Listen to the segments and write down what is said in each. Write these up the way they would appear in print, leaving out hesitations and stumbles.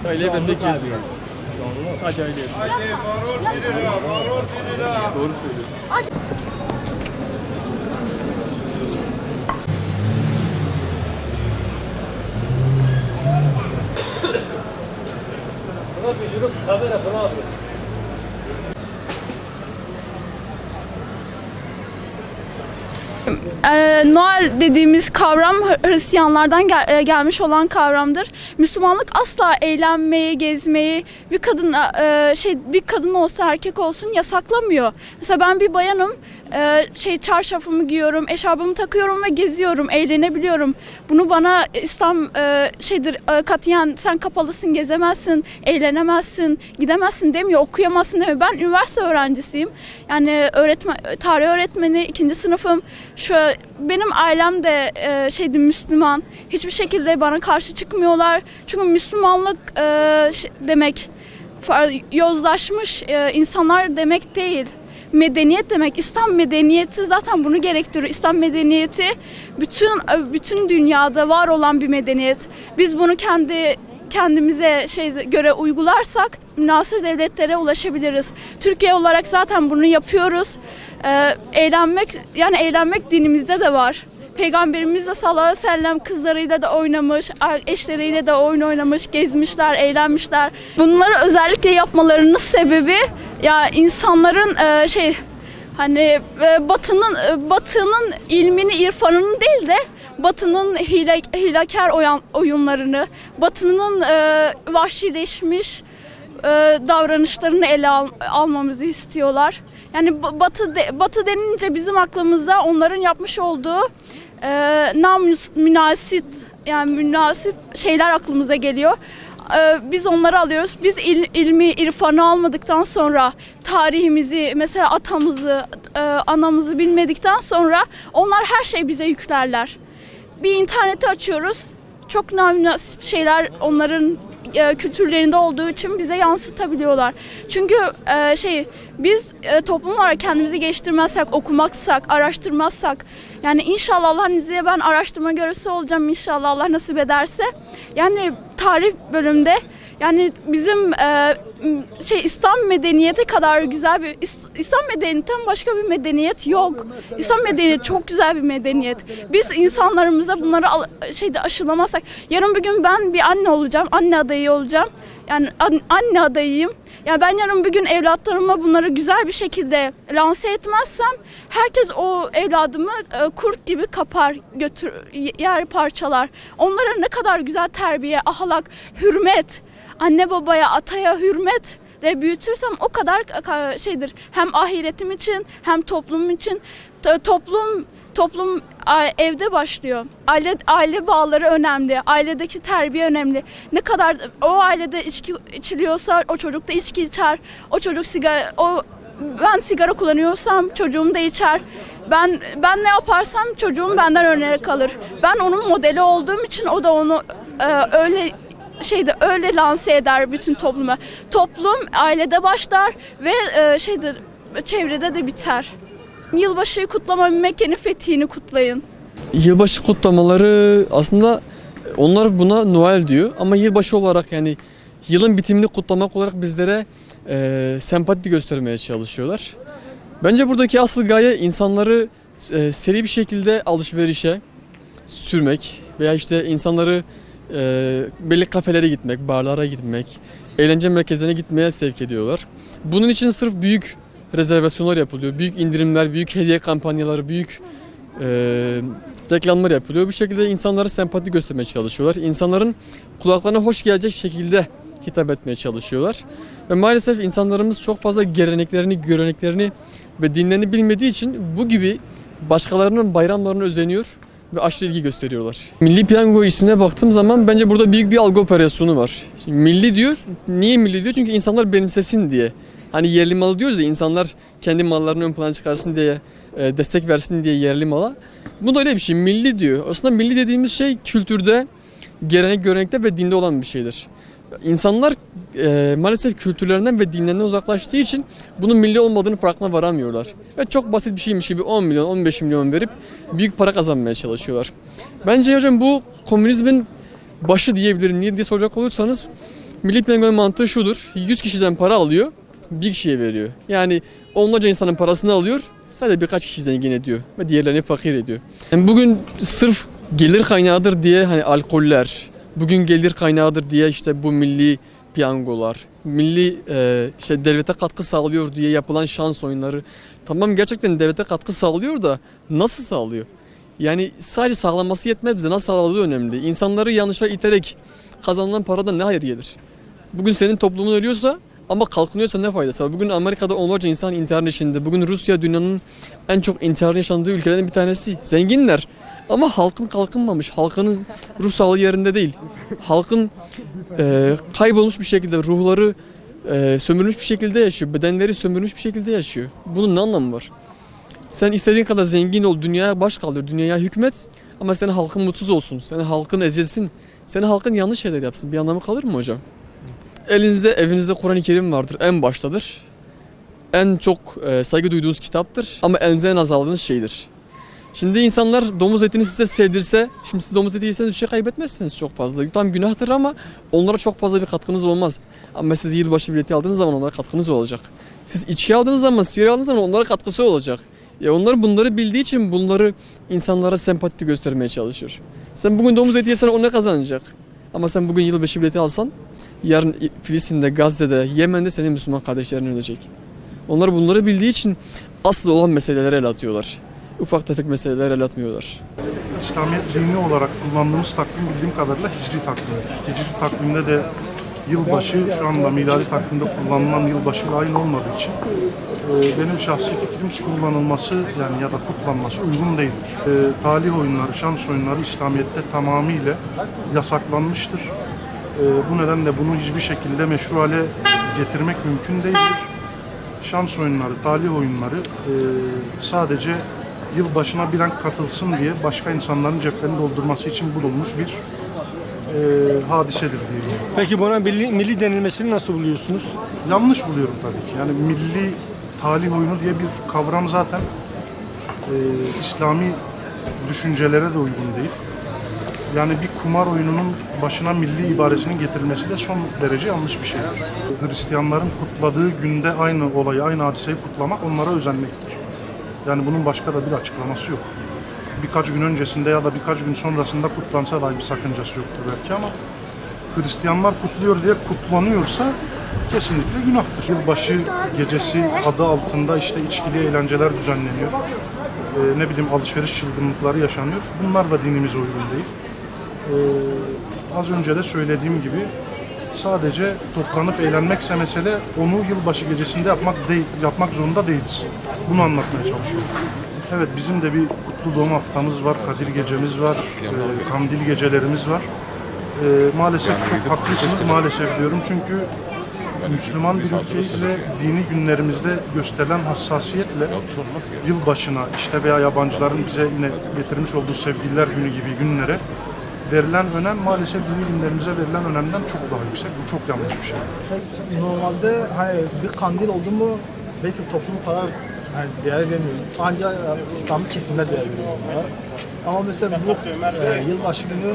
Aileye vermek yerine. Sadece aileye. Doğru söylüyorsun. Noel dediğimiz kavram Hristiyanlardan gelmiş olan kavramdır. Müslümanlık asla eğlenmeyi, gezmeyi bir kadın olsa erkek olsun yasaklamıyor. Mesela ben bir bayanım, çarşafımı giyiyorum, eşarbımı takıyorum ve geziyorum, eğlenebiliyorum. Bunu bana İslam katiyen sen kapalısın, gezemezsin, eğlenemezsin, gidemezsin demiyor, okuyamazsın demiyor. Ben üniversite öğrencisiyim. Yani tarih öğretmeni, 2. sınıfım. Benim ailem de Müslüman. Hiçbir şekilde bana karşı çıkmıyorlar. Çünkü Müslümanlık demek yozlaşmış insanlar demek değil. Medeniyet demek. İslam medeniyeti zaten bunu gerektiriyor. İslam medeniyeti bütün dünyada var olan bir medeniyet. Biz bunu kendimize göre uygularsak münasır devletlere ulaşabiliriz. Türkiye olarak zaten bunu yapıyoruz. Eğlenmek dinimizde de var. Peygamberimiz de sallallahu aleyhi ve sellem kızlarıyla da oynamış, eşleriyle de oyun oynamış, gezmişler, eğlenmişler. Bunları özellikle yapmalarının sebebi ya insanların Batı'nın ilmini, irfanını değil de Batı'nın hilekar oyunlarını, Batı'nın vahşileşmiş davranışlarını ele almamızı istiyorlar. Yani Batı denince bizim aklımıza onların yapmış olduğu münasip şeyler aklımıza geliyor. Biz onları alıyoruz. Biz ilmi, irfanı almadıktan sonra tarihimizi, mesela atamızı, anamızı bilmedikten sonra onlar her şeyi bize yüklerler. Bir interneti açıyoruz. Çok namünasip şeyler onların kültürlerinde olduğu için bize yansıtabiliyorlar. Çünkü biz toplum olarak kendimizi geliştirmezsek, okumaksak, araştırmazsak, yani inşallah Allah'ın izniyle ben araştırma görevlisi olacağım inşallah Allah nasip ederse. Yani tarih bölümünde yani bizim İslam medeniyeti kadar güzel bir İslam medeniyetinden başka bir medeniyet yok. İslam medeniyeti çok güzel bir medeniyet. Biz insanlarımıza bunları aşılamazsak, yarın bir gün ben bir anne olacağım, anne adayı olacağım. Yani anne adayıyım. Yani ben yarın bir gün evlatlarıma bunları güzel bir şekilde lanse etmezsem herkes o evladımı kurt gibi kapar, yer parçalar. Onlara ne kadar güzel terbiye, ahlak, hürmet, anne babaya, ataya hürmetle büyütürsem o kadar hem ahiretim için hem toplumum için. Toplum evde başlıyor. Aile bağları önemli. Ailedeki terbiye önemli. Ne kadar o ailede içki içiliyorsa o çocuk da içki içer. Ben sigara kullanıyorsam çocuğum da içer. Ben ne yaparsam çocuğum benden örnek alır. Ben onun modeli olduğum için o da onu öyle lanse eder bütün topluma. Toplum ailede başlar ve çevrede de biter. Yılbaşı kutlama Mekke'nin fethini kutlayın. Yılbaşı kutlamaları aslında onlar buna Noel diyor ama yılbaşı olarak yani yılın bitimini kutlamak olarak bizlere sempati göstermeye çalışıyorlar. Bence buradaki asıl gaye insanları seri bir şekilde alışverişe sürmek veya insanları belli kafelere gitmek, barlara gitmek, eğlence merkezlerine gitmeye sevk ediyorlar. Bunun için sırf büyük rezervasyonlar yapılıyor, büyük indirimler, büyük hediye kampanyaları, büyük reklamlar yapılıyor. Bu şekilde insanlara sempati göstermeye çalışıyorlar. İnsanların kulaklarına hoş gelecek şekilde hitap etmeye çalışıyorlar. Ve maalesef insanlarımız çok fazla geleneklerini, göreneklerini ve dinlerini bilmediği için bu gibi başkalarının bayramlarına özeniyor ve aşırı ilgi gösteriyorlar. Milli Piyango ismine baktığım zaman bence burada büyük bir algı operasyonu var. Şimdi milli diyor. Niye milli diyor? Çünkü insanlar benimsesin diye. Hani yerli malı diyoruz ya, insanlar kendi mallarını ön plana çıkarsın diye, destek versin diye yerli mala. Bu da öyle bir şey. Milli diyor. Aslında milli dediğimiz şey kültürde, gelenek, görenekte ve dinde olan bir şeydir. İnsanlar maalesef kültürlerinden ve dinlerinden uzaklaştığı için bunun milli olmadığını farkına varamıyorlar. Ve çok basit bir şeymiş gibi 10 milyon, 15 milyon verip büyük para kazanmaya çalışıyorlar. Bence hocam bu komünizmin başı diyebilirim. Niye diye soracak olursanız Milli piyangonun mantığı şudur. 100 kişiden para alıyor, bir kişiye veriyor. Yani onlarca insanın parasını alıyor, sadece birkaç kişi zengin ediyor ve diğerlerini fakir ediyor. Yani bugün sırf gelir kaynağıdır diye hani alkoller, bugün gelir kaynağıdır diye işte bu milli piyangolar, milli işte devlete katkı sağlıyor diye yapılan şans oyunları. Tamam, gerçekten devlete katkı sağlıyor da nasıl sağlıyor? Yani sadece sağlanması yetmez, bize nasıl sağladığı önemli. İnsanları yanlışa iterek kazanılan paradan ne hayır gelir? Bugün senin toplumun ölüyorsa ama kalkınıyorsa ne faydası var? Bugün Amerika'da onlarca insan intihar içinde. Bugün Rusya dünyanın en çok intihar yaşandığı ülkelerden bir tanesi. Zenginler ama halkın kalkınmamış. Halkının ruh sağlığı yerinde değil. Halkın kaybolmuş bir şekilde, ruhları sömürülmüş bir şekilde yaşıyor. Bedenleri sömürülmüş bir şekilde yaşıyor. Bunun ne anlamı var? Sen istediğin kadar zengin ol, dünyaya baş kaldır, dünyaya hükmet ama senin halkın mutsuz olsun, senin halkın ezilsin, senin halkın yanlış şeyler yapsın. Bir anlamı kalır mı hocam? Elinizde, evinizde Kur'an-ı Kerim vardır, en baştadır. En çok saygı duyduğunuz kitaptır ama elinize en az aldığınız şeydir. Şimdi insanlar domuz etini size sevdirse, şimdi siz domuz eti yeseniz bir şey kaybetmezsiniz çok fazla. Tam günahtır ama onlara çok fazla bir katkınız olmaz. Ama siz yılbaşı bileti aldığınız zaman onlara katkınız olacak. Siz içki aldığınız zaman, sigara aldığınız zaman onlara katkısı olacak. Ya onlar bunları bildiği için bunları insanlara sempati göstermeye çalışıyor. Sen bugün domuz eti yesen o ne kazanacak? Ama sen bugün yılbaşı bileti alsan yarın Filistin'de, Gazze'de, Yemen'de senin Müslüman kardeşlerin ölecek. Onlar bunları bildiği için asıl olan meselelere el atıyorlar. Ufak tefek meseleler el atmıyorlar. İslamiyet dini olarak kullandığımız takvim bildiğim kadarıyla Hicri takvimdir. Hicri takvimde de yılbaşı şu anda miladi takvimde kullanılan yılbaşıyla aynı olmadığı için benim şahsi fikrim kullanılması yani ya da kutlanması uygun değildir. Talih oyunları, şans oyunları İslamiyet'te tamamıyla yasaklanmıştır. Bu nedenle bunu hiçbir şekilde meşru hale getirmek mümkün değildir. Şans oyunları, talih oyunları sadece yılbaşına bir an katılsın diye başka insanların ceplerini doldurması için bulunmuş bir hadisedir diyelim. Peki buna milli denilmesini nasıl buluyorsunuz? Yanlış buluyorum tabii ki. Yani milli talih oyunu diye bir kavram zaten İslami düşüncelere de uygun değil. Yani bir kumar oyununun başına milli ibaresinin getirilmesi de son derece yanlış bir şeydir. Hristiyanların kutladığı günde aynı olayı, aynı hadiseyi kutlamak onlara özenmektir. Yani bunun başka da bir açıklaması yok. Birkaç gün öncesinde ya da birkaç gün sonrasında kutlansa dahi bir sakıncası yoktur belki ama Hristiyanlar kutluyor diye kutlanıyorsa kesinlikle günahtır. Yılbaşı gecesi adı altında işte içkili eğlenceler düzenleniyor. Ne bileyim alışveriş çılgınlıkları yaşanıyor. Bunlar da dinimize uygun değil. Az önce de söylediğim gibi sadece toplanıp eğlenmekse mesele onu yılbaşı gecesinde yapmak zorunda değiliz. Bunu anlatmaya çalışıyorum. Evet, bizim de bir kutlu doğum haftamız var, Kadir gecemiz var, kandil gecelerimiz var. Maalesef çok haklısınız, maalesef diyorum çünkü Müslüman bir ülkeyiz ve dini günlerimizde gösterilen hassasiyetle yılbaşına işte veya yabancıların bize yine getirmiş olduğu sevgililer günü gibi günlere verilen önem maalesef dini günlerimize verilen önemden çok daha yüksek. Bu çok yanlış bir şey. Normalde hani bir kandil oldu mu belki toplum kadar yani değer vermiyor. Ancak İslami kesimler değer veriyor. Ama mesela bu yılbaşı günü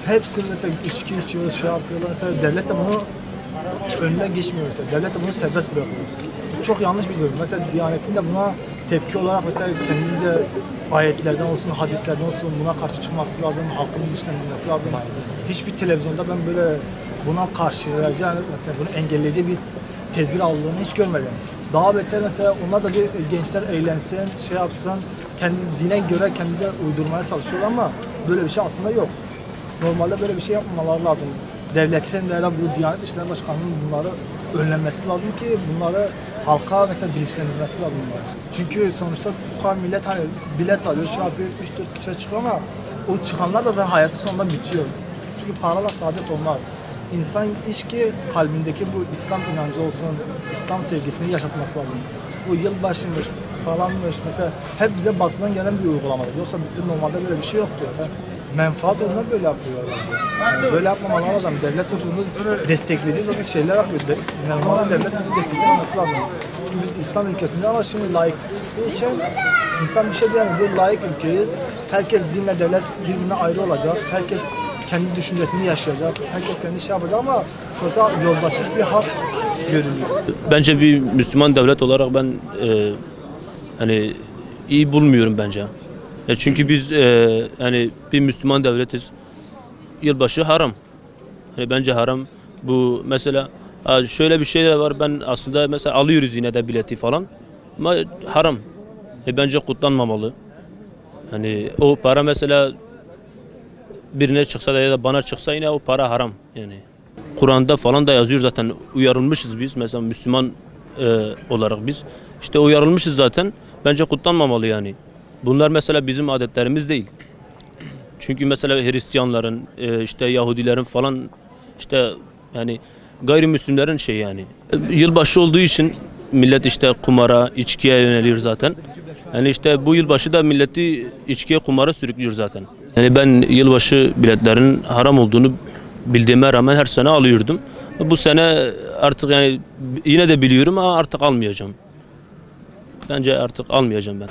hepsi mesela içki içiyor, şey yapıyorlar. Mesela devlet de bunu önüne geçmiyor mesela. Devlet de bunu serbest bırakıyor. Bu çok yanlış bir durum. Mesela Diyanet'in de buna tepki olarak mesela kendince ayetlerden olsun, hadislerden olsun buna karşı çıkması lazım, halkın bilinçlendirilmesi lazım. Hiçbir televizyonda ben böyle buna karşı mesela bunu engelleyecek bir tedbir aldığını hiç görmedim. Daha beter mesela onlar da bir gençler eğlensin, şey yapsın, kendi dine göre kendine uydurmaya çalışıyorlar ama böyle bir şey aslında yok. Normalde böyle bir şey yapmamaları lazım. Devletin ya da bu Diyanet İşleri Başkanı'nın bunları önlenmesi lazım ki bunları halka mesela bilinçlendirmesi lazım bunları. Çünkü sonuçta bu kadar millet hani bilet alıyor, şey yapıyor, 3-4 kişiye çıkıyor ama o çıkanlar da zaten hayatı sonunda bitiyor. Çünkü paralar saadet olmaz. İnsan iş ki kalbindeki bu İslam inancı olsun, İslam sevgisini yaşatması lazım. Bu yılbaşıymış falanmış mesela hep bize batıdan gelen bir uygulamadır. Yoksa bizde normalde böyle bir şey yoktu. Menfaat onlar böyle yapıyorlar bence. Yani böyle yapmamaları lazım. Devlet bunu destekleyici zaten şeyler yapıyor. Normalde devlet bizi desteklemesi lazım. Çünkü biz İslam ülkesinde ama şimdi layık çıktığı için insan bir şey diyemiyor. Biz layık ülkeyiz. Herkes dinle devlet birbirine ayrı olacak. Herkes kendi düşüncesini yaşayacak. Herkes kendi şey yapacak ama şurada yozlaşmış bir hal görünüyor. Bence bir Müslüman devlet olarak ben hani iyi bulmuyorum bence. Çünkü biz hani bir Müslüman devletiz. Yılbaşı haram. Hani bence haram. Bu mesela şöyle bir şey de var. Ben aslında mesela alıyoruz yine de bileti falan. Ama haram. Bence kutlanmamalı. Hani o para mesela birine çıksa da ya da bana çıksa yine o para haram yani. Kur'an'da falan da yazıyor zaten, uyarılmışız biz mesela Müslüman olarak biz. İşte uyarılmışız zaten. Bence kutlanmamalı yani. Bunlar mesela bizim adetlerimiz değil. Çünkü mesela Hristiyanların, işte Yahudilerin falan işte yani gayrimüslimlerin şey yani. Yılbaşı olduğu için millet işte kumara, içkiye yöneliyor zaten. Yani işte bu yılbaşı da milleti içkiye, kumara sürüklüyor zaten. Yani ben yılbaşı biletlerinin haram olduğunu bildiğime rağmen her sene alıyordum. Bu sene artık yani yine de biliyorum ama artık almayacağım. Bence artık almayacağım ben.